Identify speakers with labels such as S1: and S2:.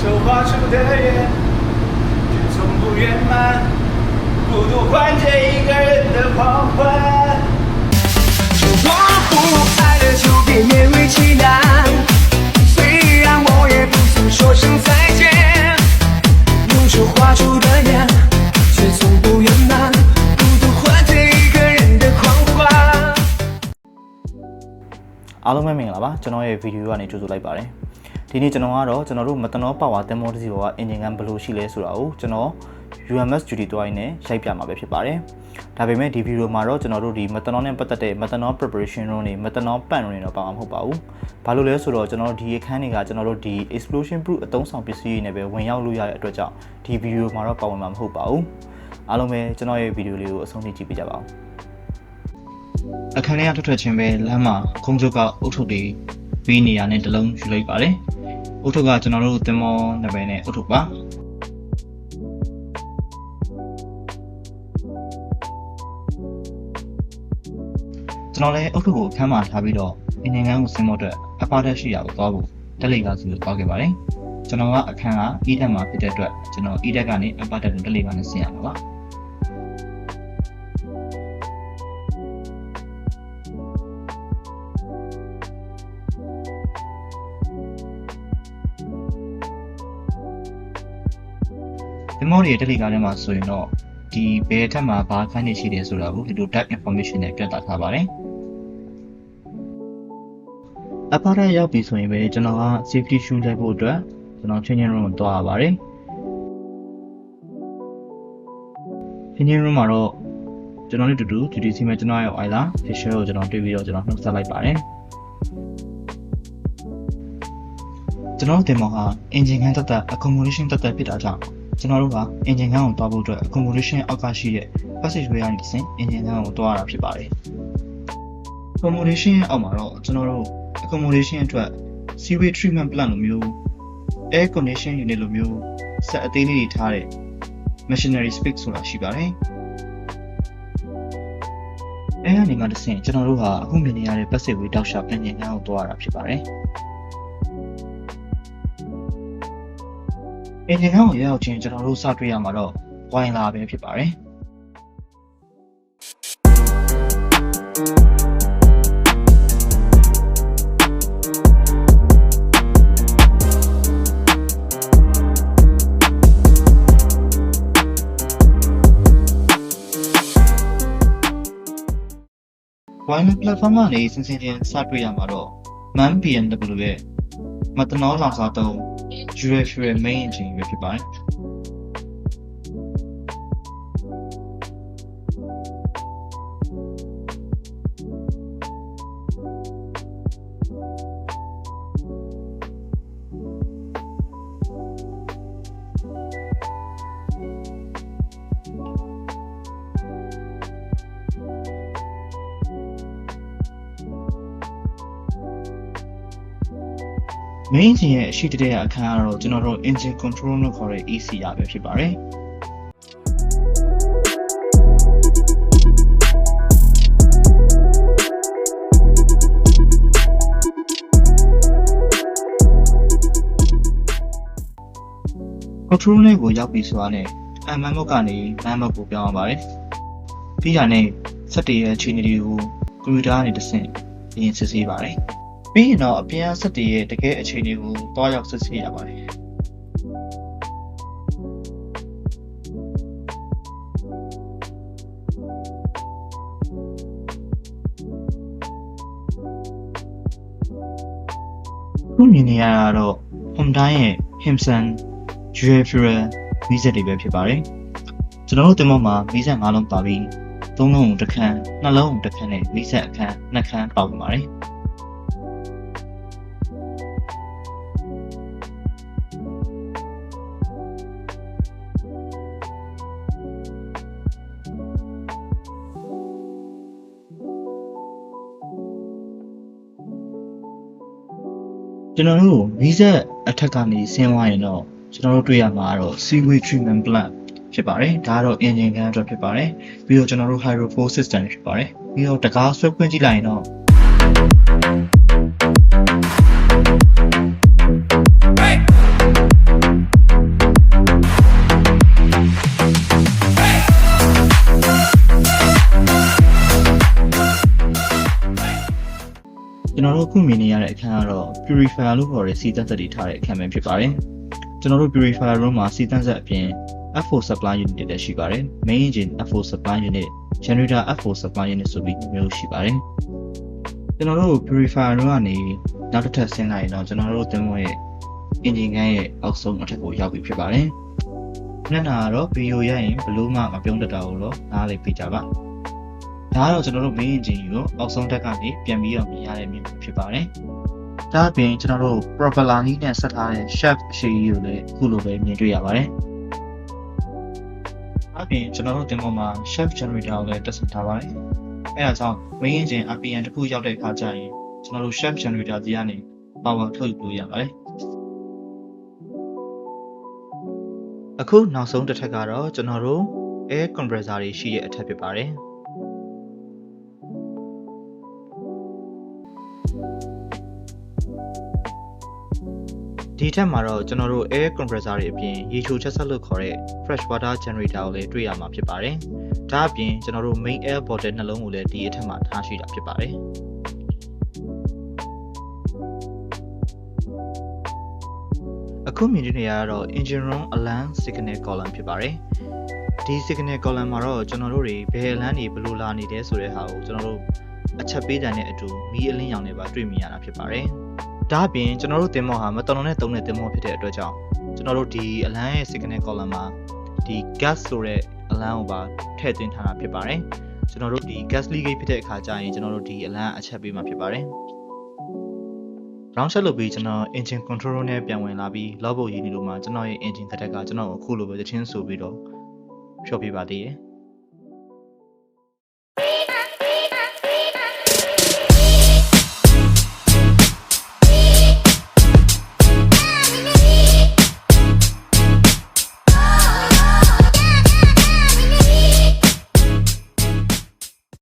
S1: 就画出的圆，却从不圆满。孤独换这一个人的狂欢。
S2: 我不爱了就别勉为其难，虽然我也不曾说声再见，用手画出的圆，却从不圆满。孤独换这一个人的狂欢。
S3: အားလုံးပဲမင်္ဂလာပါကျွန်တော်ရဲ့ဗီဒီယိုကနေကြိုဆိုလိုက်ပါတယ်ဒီနေ့ကျွန်တော်ကတော့ကျွန်တော်တို့မတနောပါဝါတင်မောတစ်စီဘောကအင်ဂျင်ကန်ဘယ်လိုရှိလဲဆိုတာကိုကျွန်တော် UMS Studio တွိုင်းနဲ့ရိုက်ပြမှာပဲဖြစ်ပါတယ်ဒါပေမဲ့ဒီဗီဒီယိုမှာတော့ကျွန်တော်တို့ဒီမတနောနဲ့ပတ်သက်တဲ့မတနော preparation တွေနဲ့မတနောပန့်တွေတော့ပါမှာမဟုတ်ပါဘူးဘာလို့လဲဆိုတော့ကျွန်တော်ဒီအခန်းတွေကကျွန်တော်တို့ဒီ explosion proof အသုံးဆောင်ပစ္စည်းတွေနဲ့ပဲဝင်ရောက်လို့ရတဲ့အတွက်ကြောင့်ဒီဗီဒီယိုမှာတော့ပါဝင်မှာမဟုတ်ပါဘူးအားလုံးပဲကျွန်တော်ရဲ့ဗီဒီယိုလေးကိုအဆုံးထိကြည့်ပေးကြပါဦးအခန်းထဲကထွက်ချင်းပဲလမ်းမှာခုံးစုပ်ကအုတ်ထုပ်တွေပြီးနေရတဲ့တလုံးယူလိုက်ပါတယ်အုတ်ထုပ်ကကျွန်တော်တို့တင်မောနံပါတ်နဲ့အုတ်ထုပ်ပါကျွန်တော်လည်းအုတ်ထုပ်ကိုအခန်းမှာထားပြီးတော့အင်ဂျင်ကန်ကိုဆင်းဖို့အတွက်အပါတက်ရှိရာကိုသွားဖို့တက်လိပ်ကားစီကိုသွားခဲ့ပါတယ်ကျွန်တော်ကအခန်းက E တက်မှာဖြစ်တဲ့အတွက်ကျွန်တော် E တက်ကနေအပါတက်ကိုတက်လိပ်ကားနဲ့ဆင်းရမှာပါဒီမော်ရီတက်လီကားထဲမှာဆိုရင်တော့ဒီဘယ်ထက်မှာဘာခန်းနေရှိတယ်ဆိုတာကိုဒီလို depth information နဲ့ပြသထားပါတယ်အပါရရောက်ပြီဆိုရင်ပဲကျွန်တော်က safety shoe လိုက်ဖို့အတွက်ကျွန်တော် changing room ကိုသွားရပါတယ် changing room မှာတော့ကျွန်တော်နဲ့တူတူ GDC မှာကျွန်တော်ရဲ့ Oiler Fisher ကိုကျွန်တော်တွေ့ပြီးတော့ကျွန်တော်နှုတ်ဆက်လိုက်ပါတယ်ကျွန်တော်တင်မော်ဟာ engine ခန်းတက်တက် accommodation တက်တက်ဖြစ်တာကြောင့်ကျွန်တော်တို့ကအင်ဂျင်ခန်းကိုတွားဖို့အတွက် accommodation အောက်ကရှိတဲ့ passageway ကနေစဉ်အင်ဂျင်ခန်းကိုတွားရတာဖြစ်ပါတယ် accommodation အောက်မှာတော့ကျွန်တော်တို့ accommodation အတွက် sewage treatment plant လိုမျိုး air condition unit လိုမျိုးဆက်အသေးလေးတွေထားတဲ့ machinery space ဆိုတာရှိပါတယ်အဲကနေမှတစ်ဆင့်ကျွန်တော်တို့ကအခုမြင်နေရတဲ့ passageway တောက်လျှောက်အင်ဂျင်ခန်းကိုတွားရတာဖြစ်ပါတယ်အင်ဂျင်ခန်းကိုရောက်ချင်းကျွန်တော်တို့စတွေ့ရမှာတော့ဝိုင်လာပဲဖြစ်ပါတယ်ဝိုင် platform ကနေစင်စင်ချင်းစတွေ့ရမှာတော့ MAN BMW ရဲ့မတနောလောင်စာတုံးDual main engine ပဲဖြစ်ပါတယ်main engine ရဲ့အရှိတဲ့အခန်းကတော့ကျွန်တော်တို့ engine control လို့ခေါ်တဲ့ EC ရပဲဖြစ်ပါတယ်control နဲ့ကိုရောက်ပြီဆိုတာနဲ့အမှန်မုတ်ကနေလမ်းမုတ်ကိုပြောင်းရပါတယ်ပြီးတာနဲ့စက်တရဲ့အခြေအနေတွေကိုကွန်ပျူတာကနေတစ်ဆင့်ပြင်စစ်ဆေးပါတယ်ပြီးရင်တော့အပြင်အဆက်တရဲ့တကယ်အခြေအနေကိုတွားရောက်စစ်ဆေးရပါတယ်ခုမြင်နေရတာတော့ Honda ရဲ့ Himson Dual Fuel မီးစက်တွေပဲဖြစ်ပါတယ်ကျွန်တော်တို့တင်မောက်မှာမီးစက်5လုံးပါပြီး3လုံးကိုတစ်ခန်း2လုံးကိုတစ်ခန်းနဲ့မီးစက်အခန်း2ခန်းပါဝင်ပါတယ်ကျွန်တော်တို့မီးစက်အထက်ကနေဆင်းသွားရင်တော့ကျွန်တော်တို့တွေ့ရမှာတော့ sewage treatment plant ဖြစ်ပါတယ်ဒါကတော့ engine ခန်းအတွက်ဖြစ်ပါတယ်ပြီးတော့ကျွန်တော်တို့ hydrofoil system ဖြစ်ပါတယ်ပြီးတော့တကားဆွဲဖွင့်ကြည့်လိုက်ရင်တော့ ကျွန်တော်တို့အခုမြင်နေရတဲ့အခန်းကတော့ purifier လို့ခေါ်တဲ့စီးသန့်စက်တွေထားတဲ့အခန်းပဲဖြစ်ပါတယ်ကျွန်တော်တို့ purifier room မှာစီးသန့်စက်အပြင် F4 supply unit တွေလည်းရှိပါတယ် main engine F4 supply unit generator F4 supply unit ဆိုပြီးမျိုးရှိပါတယ်ကျွန်တော်တို့ purifier room ကနေနောက်တစ်ထပ်ဆင်းလိုက်ရင်တော့ကျွန်တော်တို့သင်္ဘောရဲ့ engine ခန်းရဲ့အောက်ဆုံးအထက်ကိုရောက်ပြီဖြစ်ပါတယ်မျက်နှာကတော့ video ရရင်ဘလို့မှမပြုံးတတ်တာကိုတော့နားလည်ပြကြပါဒါကတော့ကျွန်တော်တို့ main engine ကိုအောက်ဆုံးတက်ကနေပြန်ပြီးတော့မြင်ရတဲ့မြင်ဖြစ်ပါတယ်ဒါအပြင်ကျွန်တော်တို့ propeller နည်းနဲ့ဆက်ထားတဲ့ shaft အရှိကြီးကိုလည်းအခုလိုပဲမြင်တွေ့ရပါတယ်အပြင်ကျွန်တော်တို့တင်ပေါ်မှာ shaft generator ကိုလည်းတက်ဆင်ထားပါတယ်အဲဒါကြောင့် main engine RPM တစ်ခုရောက်တဲ့အခါကျရင်ကျွန်တော်တို့ shaft generator ကြီးကနေ power ထုတ်လို့ရပါတယ်အခုနောက်ဆုံးတစ်ထပ်ကတော့ကျွန်တော်တို့ air compressor တွေရှိတဲ့အထက်ဖြစ်ပါတယ်ဒီထက်မှာတော့ကျွန်တော်တို့ air compressor တွေအပြင်ရေချိုချက်ဆက်လို့ခေါ်တဲ့ fresh water generator ကိုလည်းတွေ့ရမှာဖြစ်ပါတယ်။ဒါအပြင်ကျွန်တော်တို့ main air bottle နှလုံးကိုလည်းဒီအထက်မှာထားရှိတာဖြစ်ပါတယ်။အခုမြင်နေရတော့ engine room alarm signal column ဖြစ်ပါတယ်။ဒီ signal column မှာတော့ကျွန်တော်တို့တွေဘယ်အလန်းတွေဘယ်လိုလာနေလဲဆိုတဲ့ဟာကိုကျွန်တော်တို့အချက်ပေးတဲ့နဲ့အတူမီးအလင်းရောင်တွေပါတွေ့မြင်ရတာဖြစ်ပါတယ်။ဒါအပြင်ကျွန်တော်တို့သင်္ဘောဟာမတော်နဲ့သုံးတဲ့သင်္ဘောဖြစ်တဲ့အတွက်ကြောင့်ကျွန်တော်တို့ဒီအလန်းရဲ့ signal column မှာဒီ gas ဆိုတဲ့အလန်းကိုပါထည့်သွင်းထားတာဖြစ်ပါတယ်ကျွန်တော်တို့ဒီ gas leakage ဖြစ်တဲ့အခါကျရင်ကျွန်တော်တို့ဒီအလန်းအချက်ပေးမှာဖြစ်ပါတယ် round shot လုပ်ပြီးကျွန်တော် engine control နဲ့ပြန်ဝင်လာပြီး logbook ရေးနေလို့မှကျွန်တော်ရဲ့ engine သက်ကကျွန်တော်ကိုအခုလိုပဲတချင်းဆိုပြီးတော့ဖြောပြပါသေးတယ်